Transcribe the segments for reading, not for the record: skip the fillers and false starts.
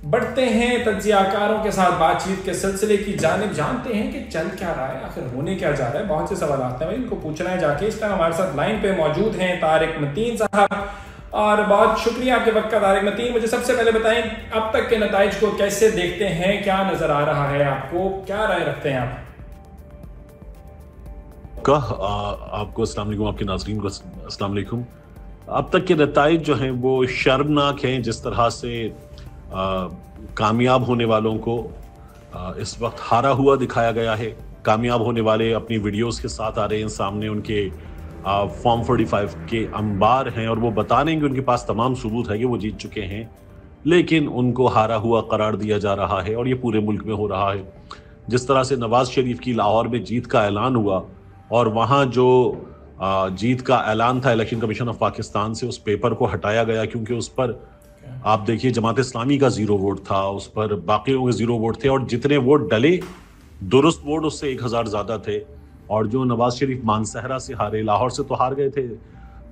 बढ़ते हैं तज्जियाकारों के साथ बातचीत के सिलसिले की जानिब। जानते हैं कि चल क्या रहा है, आखिर होने क्या जा रहा है। बहुत से सवाल आते हैं, इनको पूछना है जाके। इस टाइम हमारे साथ लाइन पे मौजूद हैं तारिक मतीन साहब, और बहुत शुक्रिया आपके वक्त का तारिक मतीन। मुझे सबसे पहले बताएं, अब तक के नताइज को कैसे देखते हैं, क्या नजर आ रहा है आपको, क्या राय रखते हैं आप? आपको अस्सलाम वालेकुम, आपके नाज़रीन को अस्सलाम वालेकुम। अब तक के नताइज जो हैं वो शर्मनाक हैं। जिस तरह से कामयाब होने वालों को इस वक्त हारा हुआ दिखाया गया है। कामयाब होने वाले अपनी वीडियोस के साथ आ रहे हैं सामने, उनके फॉर्म 45 के अंबार हैं और वो बता रहे हैं कि उनके पास तमाम सबूत है कि वो जीत चुके हैं, लेकिन उनको हारा हुआ करार दिया जा रहा है और ये पूरे मुल्क में हो रहा है। जिस तरह से नवाज शरीफ की लाहौर में जीत का ऐलान हुआ और वहाँ जो जीत का ऐलान था इलेक्शन कमीशन ऑफ पाकिस्तान से, उस पेपर को हटाया गया क्योंकि उस पर आप देखिए जमात इस्लामी का 0 वोट था, उस पर बाकियों के 0 वोट थे और जितने वोट डले दुरुस्त वोट उससे 1000 ज़्यादा थे। और जो नवाज शरीफ मानसहरा से हारे, लाहौर से तो हार गए थे,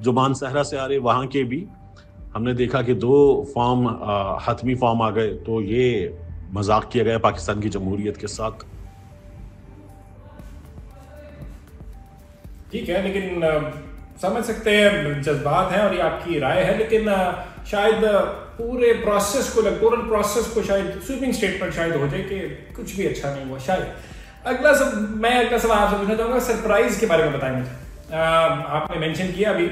जो मानसहरा से हारे वहाँ के भी हमने देखा कि 2 फॉर्म हतमी फॉर्म आ गए। तो ये मजाक किया गया पाकिस्तान की जमहूरियत के साथ। ठीक है, लेकिन समझ सकते हैं जज्बात हैं और ये आपकी राय है, लेकिन शायद पूरे प्रोसेस को शायद स्वीपिंग स्टेटमेंट शायद हो जाए कि कुछ भी अच्छा नहीं हुआ शायद। मैं अगला सवाल आपसे पूछना चाहूंगा, सरप्राइज के बारे में बताएं मुझे। आपने मेंशन किया अभी,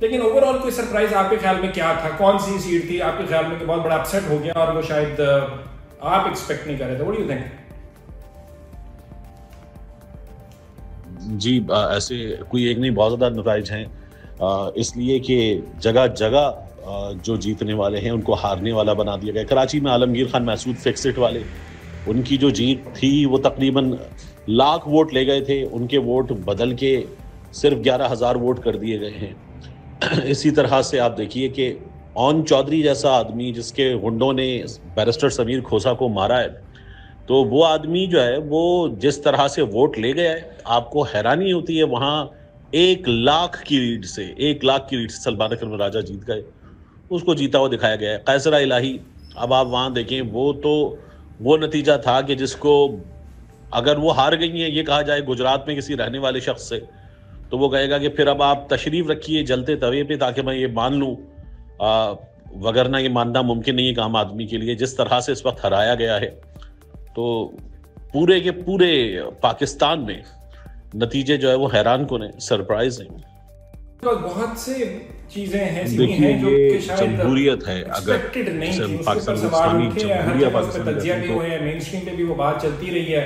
लेकिन ओवरऑल कोई सरप्राइज आपके ख्याल में क्या था? कौन सी सीट थी आपके ख्याल में कि बहुत बड़ा अपसेट हो गया और वो शायद आप एक्सपेक्ट नहीं कर रहे थे? What do you think? जी, ऐसे कोई एक नहीं, बहुत ज़्यादा नताइज हैं, इसलिए कि जगह जगह जो जीतने वाले हैं उनको हारने वाला बना दिया गया। कराची में आलमगीर खान महसूद फिक्सिट वाले, उनकी जो जीत थी वो तकरीबन लाख वोट ले गए थे, उनके वोट बदल के सिर्फ 11,000 वोट कर दिए गए हैं। इसी तरह से आप देखिए कि ओन चौधरी जैसा आदमी जिसके गुंडों ने बैरिस्टर समीर खोसा को मारा है, तो वो आदमी जो है वो जिस तरह से वोट ले गया है, आपको हैरानी होती है। वहाँ 1 लाख की लीड से सलमान अकरम राजा जीत गए, उसको जीता हुआ दिखाया गया है। कैसरा इलाही, अब आप वहाँ देखें, वो नतीजा था कि जिसको अगर वो हार गई हैं, ये कहा जाए गुजरात में किसी रहने वाले शख्स से, तो वो कहेगा कि फिर अब आप तशरीफ़ रखिए जलते तवे पे ताकि मैं ये मान लूँ, वगरना ये मानना मुमकिन नहीं है एक आम आदमी के लिए। जिस तरह से इस वक्त हराया गया है, तो पूरे के पूरे पाकिस्तान में नतीजे जो है वो हैरान कुन है, सरप्राइज हैं। बहुत से चीजें हैं जो कि शायद जमहूरियत है, अगर पाकिस्तान इस्लामी जमहूरियत पाकिस्तान मेन स्ट्रीम पे भी वो बात चलती रही है,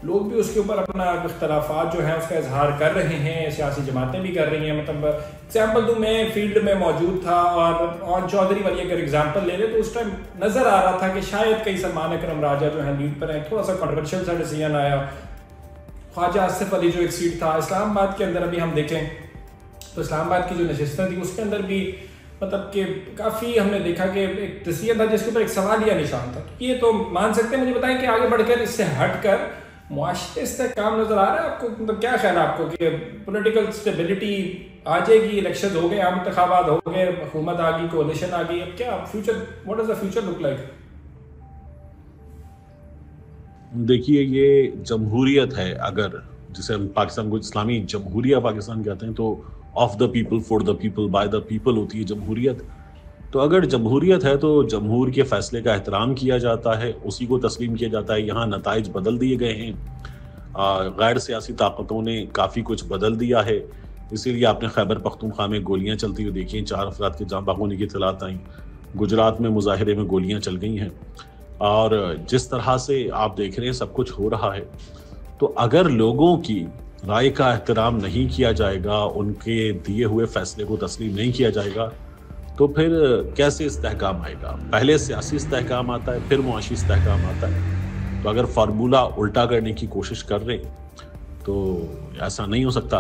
लोग भी उसके ऊपर अपना इख्तलाफात जो है उसका इजहार कर रहे हैं, सियासी जमातें भी कर रही हैं। मतलब एग्जाम्पल दूं, मैं फील्ड में मौजूद था और ओन चौधरी वाली अगर एग्जाम्पल ले ले तो उस टाइम नजर आ रहा था कि शायद कई सलमान अकरम राजा जो है लीड पर है। थोड़ा सा कॉन्ट्रोवर्शियल सा डिसीजन आया। ख्वाजा आसिफ अली जो एक सीट था इस्लामाबाद के अंदर, अभी हम देखें तो इस्लामाबाद की जो नशिस्तें थी उसके अंदर भी मतलब कि काफ़ी हमने देखा कि एक डिसीजन था जिसके ऊपर एक सवाल या निशान था। ये तो मान सकते हैं। मुझे बताएं कि आगे बढ़कर इससे हटकर मुआशरे इस्तेहकाम नजर आ रहा है आपको? मतलब क्या ख्याल है आपको कि पॉलिटिकल स्टेबिलिटी आ जाएगी, इलेक्शन हो गए, आम इंतखाबात हो गए, हुकूमत आ गई, कोalition आ गई, अब क्या future, what does the future look like? देखिए, ये जमहूरियत है, अगर जिसे हम पाकिस्तान को इस्लामी जमहूरिया पाकिस्तान कहते हैं, तो of the people for the people by the people होती है जमहूरियत। तो अगर जमहूरियत है तो जमहूर के फैसले का एहतराम किया जाता है, उसी को तस्लीम किया जाता है। यहाँ नताइज बदल दिए गए हैं, गैर सियासी ताकतों ने काफ़ी कुछ बदल दिया है। इसीलिए आपने खैबर पख्तूनख्वा में गोलियाँ चलती हुई देखी, 4 अफराद के जान होने की इत्तलात आई। गुजरात में मुजाहिरे में गोलियाँ चल गई हैं, और जिस तरह से आप देख रहे हैं सब कुछ हो रहा है, तो अगर लोगों की राय का एहतराम नहीं किया जाएगा, उनके दिए हुए फैसले को तस्लीम नहीं किया जाएगा, तो फिर कैसे इस्तेहकाम आएगा? पहले सियासी इस्तेहकाम आता है, फिर मुआशी इस्तेहकाम आता है। तो अगर फार्मूला उल्टा करने की कोशिश कर रहे हैं तो ऐसा नहीं हो सकता।